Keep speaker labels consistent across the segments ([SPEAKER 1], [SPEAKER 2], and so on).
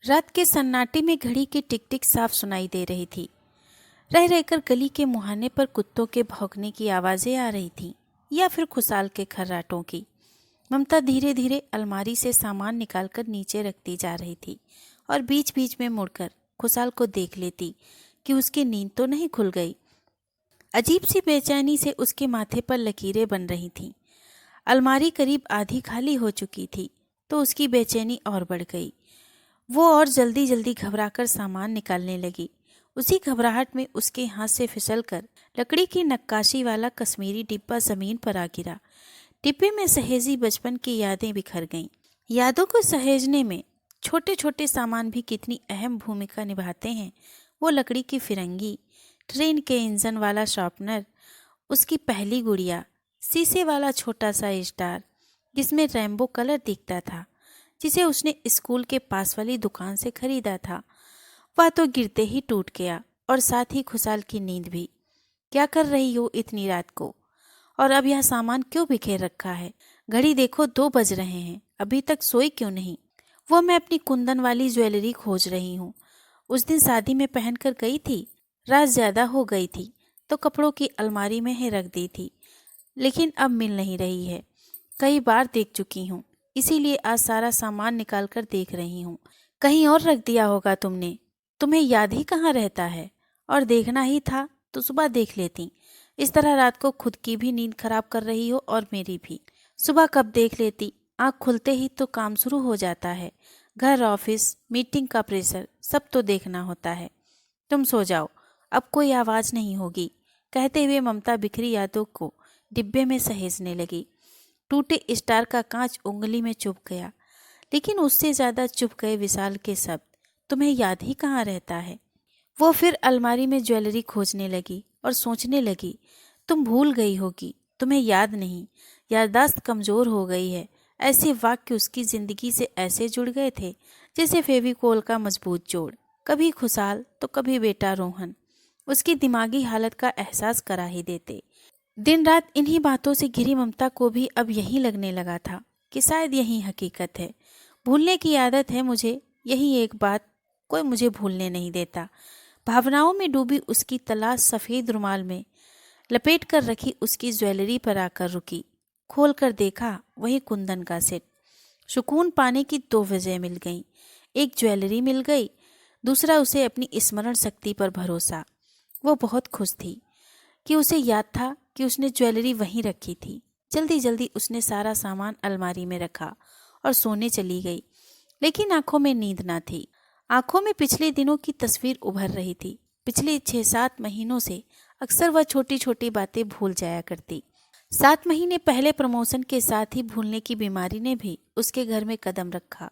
[SPEAKER 1] रात के सन्नाटे में घड़ी की टिक टिक साफ सुनाई दे रही थी। रह रहकर गली के मुहाने पर कुत्तों के भौंकने की आवाजें आ रही थीं या फिर खुशाल के खर्राटों की। ममता धीरे धीरे अलमारी से सामान निकालकर नीचे रखती जा रही थी और बीच बीच में मुड़कर खुशाल को देख लेती कि उसकी नींद तो नहीं खुल गई। अजीब सी बेचैनी से उसके माथे पर लकीरें बन रही थीं। अलमारी करीब आधी खाली हो चुकी थी तो उसकी बेचैनी और बढ़ गई। वो और जल्दी जल्दी घबराकर सामान निकालने लगी। उसी घबराहट में उसके हाथ से फिसलकर लकड़ी की नक्काशी वाला कश्मीरी डिब्बा जमीन पर आ गिरा। डिब्बे में सहेजी बचपन की यादें बिखर गईं। यादों को सहेजने में छोटे छोटे सामान भी कितनी अहम भूमिका निभाते हैं। वो लकड़ी की फिरंगी, ट्रेन के इंजन वाला शार्पनर, उसकी पहली गुड़िया, शीशे वाला छोटा सा स्टार जिसमें रेनबो कलर दिखता था, जिसे उसने स्कूल के पास वाली दुकान से खरीदा था। वह तो गिरते ही टूट गया और साथ ही खुशाल की नींद भी। क्या कर रही हो इतनी रात को? और अब यह सामान क्यों बिखेर रखा है? घड़ी देखो, 2 बज रहे हैं, अभी तक सोई क्यों नहीं? वो मैं अपनी कुंदन वाली ज्वेलरी खोज रही हूँ। उस दिन शादी में पहनकर गई थी। रात ज्यादा हो गई थी तो कपड़ों की अलमारी में ही रख दी थी, लेकिन अब मिल नहीं रही है। कई बार देख चुकी हूँ, इसीलिए आज सारा सामान निकाल कर देख रही हूँ। कहीं और रख दिया होगा तुमने। तुम्हें याद ही कहाँ रहता है? और देखना ही था तो सुबह देख लेती। इस तरह रात को खुद की भी नींद खराब कर रही हो और मेरी भी। सुबह कब देख लेती? आँख खुलते ही तो काम शुरू हो जाता है। घर, ऑफिस, मीटिंग का प्रेशर, सब तो देखना होता है। तुम सो जाओ, अब कोई आवाज नहीं होगी, कहते हुए ममता बिखरी यादों को डिब्बे में सहेजने लगी। टूटे स्टार का कांच उंगली में चुभ गया, लेकिन उससे ज्यादा चुभ गए विशाल के शब्द, तुम्हें याद ही कहाँ रहता है? वो फिर अलमारी में ज्वेलरी खोजने लगी और सोचने लगी, तुम भूल गई होगी, तुम्हें याद नहीं, याददाश्त कमजोर हो गई है। ऐसे वाक्य उसकी जिंदगी से ऐसे जुड़ गए थे जैसे फेविकोल का मजबूत जोड़। कभी खुशाल तो कभी बेटा रोहन उसकी दिमागी हालत का एहसास करा ही देते। दिन रात इन्हीं बातों से घिरी ममता को भी अब यही लगने लगा था कि शायद यही हकीकत है। भूलने की आदत है मुझे, यही एक बात, कोई मुझे भूलने नहीं देता। भावनाओं में डूबी उसकी तलाश सफ़ेद रुमाल में लपेट कर रखी उसकी ज्वेलरी पर आकर रुकी। खोल कर देखा, वही कुंदन का सेट। सुकून पाने की 2 वजह मिल गईं। एक ज्वेलरी मिल गई, दूसरा उसे अपनी स्मरण शक्ति पर भरोसा। वो बहुत खुश थी कि उसे याद था कि उसने ज्वेलरी वहीं रखी थी। जल्दी जल्दी उसने सारा सामान अलमारी में रखा और सोने चली गई, लेकिन आंखों में नींद ना थी। आंखों में पिछले दिनों की तस्वीर उभर रही थी। पिछले 6-7 महीनों से अक्सर वह छोटी छोटी बातें भूल जाया करती। 7 महीने पहले प्रमोशन के साथ ही भूलने की बीमारी ने भी उसके घर में कदम रखा।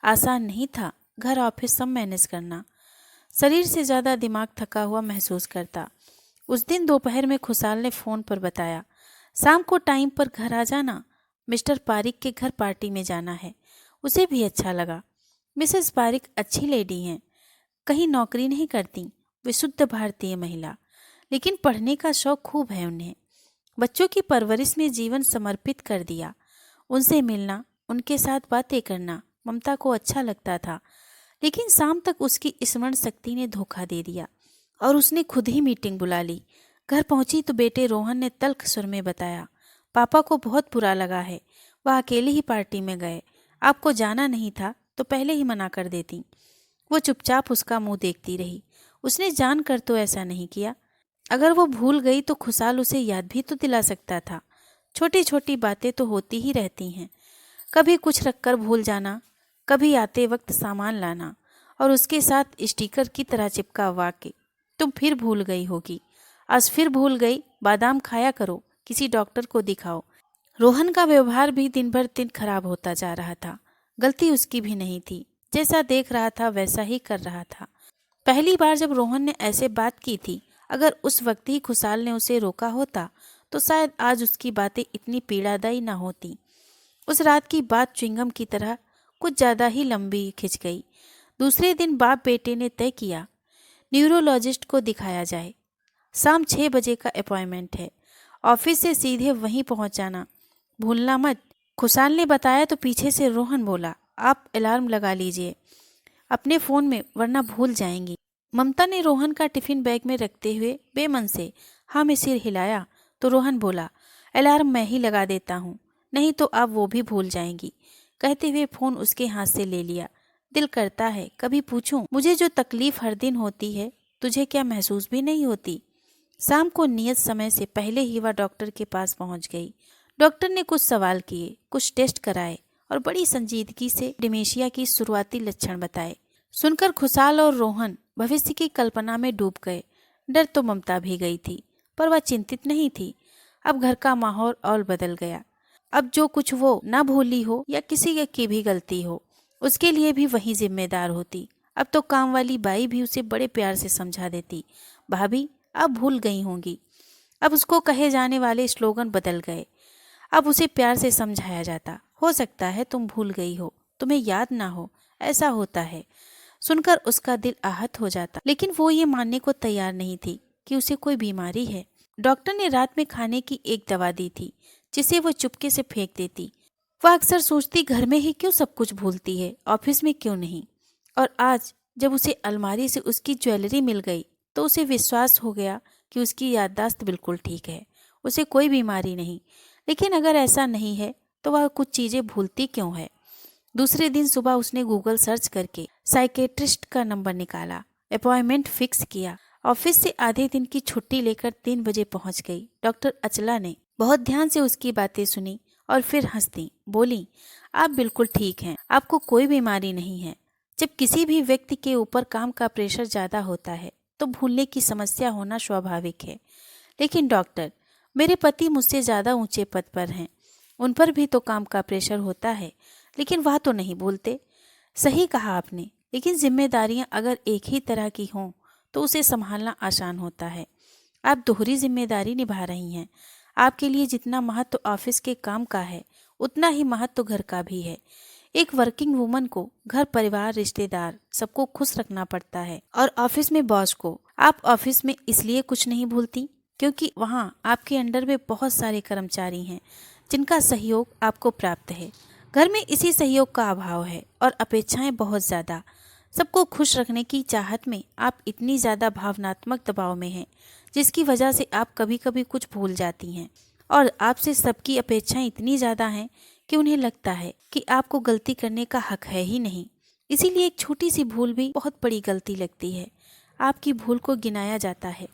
[SPEAKER 1] आसान नहीं था घर ऑफिस सब मैनेज करना। शरीर से ज्यादा दिमाग थका हुआ महसूस करता। उस दिन दोपहर में खुशाल ने फोन पर बताया, शाम को टाइम पर घर आ जाना, मिस्टर पारिक के घर पार्टी में जाना है। उसे भी अच्छा लगा। मिसेस पारिक अच्छी लेडी हैं, कहीं नौकरी नहीं करती, वे शुद्ध भारतीय महिला, लेकिन पढ़ने का शौक खूब है उन्हें। बच्चों की परवरिश में जीवन समर्पित कर दिया। उनसे मिलना, उनके साथ बातें करना ममता को अच्छा लगता था, लेकिन शाम तक उसकी स्मरण शक्ति ने धोखा दे दिया और उसने खुद ही मीटिंग बुला ली। घर पहुंची तो बेटे रोहन ने तल्ख सुर में बताया, पापा को बहुत बुरा लगा है, वह अकेले ही पार्टी में गए, आपको जाना नहीं था तो पहले ही मना कर देती। वो चुपचाप उसका मुंह देखती रही। उसने जानकर तो ऐसा नहीं किया। अगर वो भूल गई तो खुशाल उसे याद भी तो दिला सकता था। छोटी छोटी बातें तो होती ही रहती हैं, कभी कुछ रखकर भूल जाना, कभी आते वक्त सामान लाना और उसके साथ स्टिकर की तरह चिपका वाक्य, तुम फिर भूल गई होगी, आज फिर भूल गई, बादाम खाया करो, किसी डॉक्टर को दिखाओ। रोहन का व्यवहार भी दिन भर दिन खराब होता जा रहा था। गलती उसकी भी नहीं थी, जैसा देख रहा था वैसा ही कर रहा था। पहली बार जब रोहन ने ऐसे बात की थी, अगर उस वक्त ही खुशाल ने उसे रोका होता तो शायद आज उसकी बातें इतनी पीड़ादायी न होती। उस रात की बात च्युइंगम की तरह कुछ ज्यादा ही लंबी खिंच गई। दूसरे दिन बाप बेटे ने तय किया न्यूरोलॉजिस्ट को दिखाया जाए। शाम 6 बजे का अपॉइंटमेंट है, ऑफिस से सीधे वहीं पहुंच जाना, भूलना मत। खुशाल ने बताया तो पीछे से रोहन बोला, आप अलार्म लगा लीजिए, अपने फ़ोन में, वरना भूल जाएंगी। ममता ने रोहन का टिफिन बैग में रखते हुए बेमन से हाँ में सिर हिलाया तो रोहन बोला, अलार्म मैं ही लगा देता हूँ, नहीं तो आप वो भी भूल जाएंगी। कहते हुए फ़ोन उसके हाथ से ले लिया। दिल करता है कभी पूछूं, मुझे जो तकलीफ हर दिन होती है तुझे क्या महसूस भी नहीं होती। शाम को नियत समय से पहले ही वह डॉक्टर के पास पहुंच गई। डॉक्टर ने कुछ सवाल किए, कुछ टेस्ट कराए और बड़ी संजीदगी से डिमेंशिया की शुरुआती लक्षण बताए। सुनकर खुशहाल और रोहन भविष्य की कल्पना में डूब गए। डर तो ममता भी गई थी, पर वह चिंतित नहीं थी। अब घर का माहौल और बदल गया। अब जो कुछ वो ना भूली हो या किसी की भी गलती हो, उसके लिए भी वही जिम्मेदार होती। अब तो काम वाली बाई भी उसे बड़े प्यार से समझा देती, भाभी आप भूल गई होंगी। अब उसको कहे जाने वाले स्लोगन बदल गए। अब उसे प्यार से समझाया जाता, हो सकता है तुम भूल गई हो, तुम्हें याद ना हो, ऐसा होता है। सुनकर उसका दिल आहत हो जाता, लेकिन वो ये मानने को तैयार नहीं थी कि उसे कोई बीमारी है। डॉक्टर ने रात में खाने की एक दवा दी थी जिसे वो चुपके से फेंक देती। वह अक्सर सोचती, घर में ही क्यों सब कुछ भूलती है, ऑफिस में क्यों नहीं। और आज जब उसे अलमारी से उसकी ज्वेलरी मिल गई तो उसे विश्वास हो गया कि उसकी याददाश्त बिल्कुल ठीक है, उसे कोई बीमारी नहीं। लेकिन अगर ऐसा नहीं है तो वह कुछ चीज़ें भूलती क्यों है। दूसरे दिन सुबह उसने गूगल सर्च करके साइकेट्रिस्ट का नंबर निकाला, अपॉइंटमेंट फिक्स किया। ऑफिस से आधे दिन की छुट्टी लेकर 3 बजे पहुंच गई। डॉक्टर अचला ने बहुत ध्यान से उसकी बातें सुनी और फिर हंसती बोली, आप बिल्कुल ठीक हैं, आपको कोई बीमारी नहीं है। जब किसी भी व्यक्ति के ऊपर काम का प्रेशर ज्यादा होता है तो भूलने की समस्या होना स्वाभाविक है। लेकिन डॉक्टर, मेरे पति मुझसे ज्यादा ऊंचे पद पर हैं, उन पर भी तो काम का प्रेशर होता है, लेकिन वह तो नहीं बोलते। सही कहा आपने, लेकिन जिम्मेदारियां अगर एक ही तरह की हों तो उसे संभालना आसान होता है। आप दोहरी जिम्मेदारी निभा रही हैं। आपके लिए जितना महत्व ऑफिस के काम का है, उतना ही महत्व घर का भी है। एक वर्किंग वुमन को घर परिवार रिश्तेदार सबको खुश रखना पड़ता है, और ऑफिस में बॉस को। आप ऑफिस में इसलिए कुछ नहीं भूलती क्योंकि वहाँ आपके अंडर में बहुत सारे कर्मचारी हैं जिनका सहयोग आपको प्राप्त है। घर में इसी सहयोग का अभाव है और अपेक्षाएं बहुत ज्यादा। सबको खुश रखने की चाहत में आप इतनी ज्यादा भावनात्मक दबाव में हैं, जिसकी वजह से आप कभी कभी कुछ भूल जाती हैं। और आपसे सबकी अपेक्षाएं इतनी ज्यादा हैं कि उन्हें लगता है कि आपको गलती करने का हक है ही नहीं। इसीलिए एक छोटी सी भूल भी बहुत बड़ी गलती लगती है। आपकी भूल को गिनाया जाता है।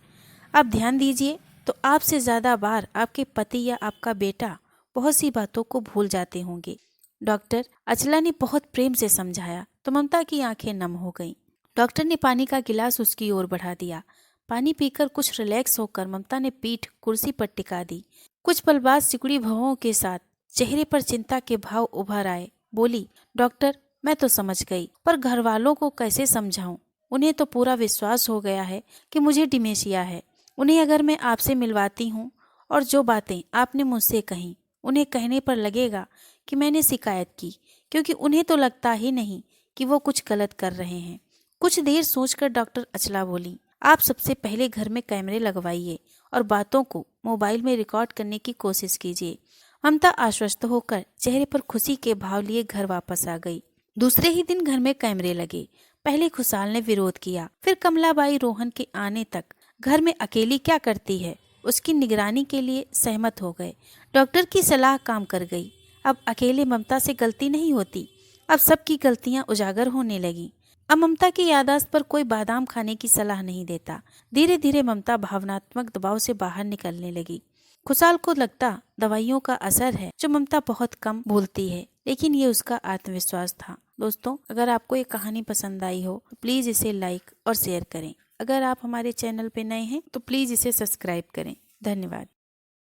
[SPEAKER 1] आप ध्यान दीजिए तो आपसे ज्यादा बार आपके पति या आपका बेटा बहुत सी बातों को भूल जाते होंगे। डॉक्टर अचला ने बहुत प्रेम से समझाया तो ममता की आंखें नम हो गईं। डॉक्टर ने पानी का गिलास उसकी ओर बढ़ा दिया। पानी पीकर कुछ रिलैक्स होकर ममता ने पीठ कुर्सी पर टिका दी। कुछ पल बाद सिकुड़ी भौहों के साथ चेहरे पर चिंता के भाव उभर आए। बोली, डॉक्टर मैं तो समझ गई, पर घर वालों को कैसे समझाऊं। उन्हें तो पूरा विश्वास हो गया है कि मुझे डिमेंशिया है। उन्हें अगर मैं आपसे मिलवाती हूँ और जो बातें आपने मुझसे कही उन्हें कहने पर लगेगा कि मैंने शिकायत की, क्योंकि उन्हें तो लगता ही नहीं कि वो कुछ गलत कर रहे हैं। कुछ देर सोचकर डॉक्टर अचला बोली, आप सबसे पहले घर में कैमरे लगवाइए और बातों को मोबाइल में रिकॉर्ड करने की कोशिश कीजिए। ममता आश्वस्त होकर चेहरे पर खुशी के भाव लिए घर वापस आ गई। दूसरे ही दिन घर में कैमरे लगे। पहले खुशहाल ने विरोध किया, फिर कमलाबाई रोहन के आने तक घर में अकेली क्या करती है उसकी निगरानी के लिए सहमत हो गए। डॉक्टर की सलाह काम कर गई। अब अकेले ममता से गलती नहीं होती, अब सबकी गलतियां उजागर होने लगी। अब ममता की याददाश्त पर कोई बादाम खाने की सलाह नहीं देता। धीरे धीरे ममता भावनात्मक दबाव से बाहर निकलने लगी। खुशहाल को लगता दवाइयों का असर है जो ममता बहुत कम भूलती है, लेकिन ये उसका आत्मविश्वास था। दोस्तों, अगर आपको ये कहानी पसंद आई हो तो प्लीज इसे लाइक और शेयर करें। अगर आप हमारे चैनल पे नए हैं तो प्लीज इसे सब्सक्राइब करें। धन्यवाद।